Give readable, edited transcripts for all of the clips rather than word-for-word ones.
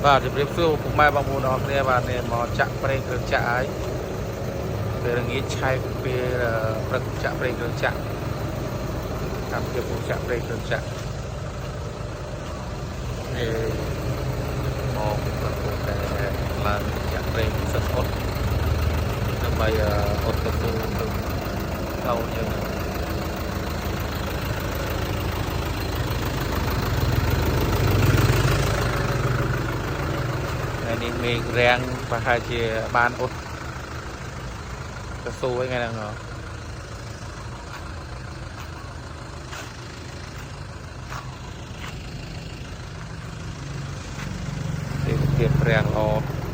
បាទជម្រាបសួរពុកម៉ែបងប្អូនអរគ្នាបាទនេះមកចាក់ប្រេងគ្រឿងចាក់ហើយពេលល្ងាចឆែកពេលព្រឹកចាក់ប្រេងគ្រឿងចាក់កម្មវិធីពុកចាក់ប្រេងគ្រឿងចាក់នេះមកប្រកបតែឡើងចាក់ប្រេងសិតអត់ដើម្បីអត់ទៅទៅផ្លូវយើងនេះមេឃរាំងប្រហែលជាបានអត់ទៅស៊ូឯថ្ងៃហ្នឹងទេសភាពរាំងល្អ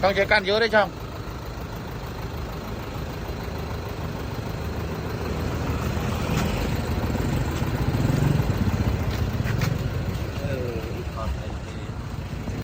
ចង់ចេះកាន់យកទេចង់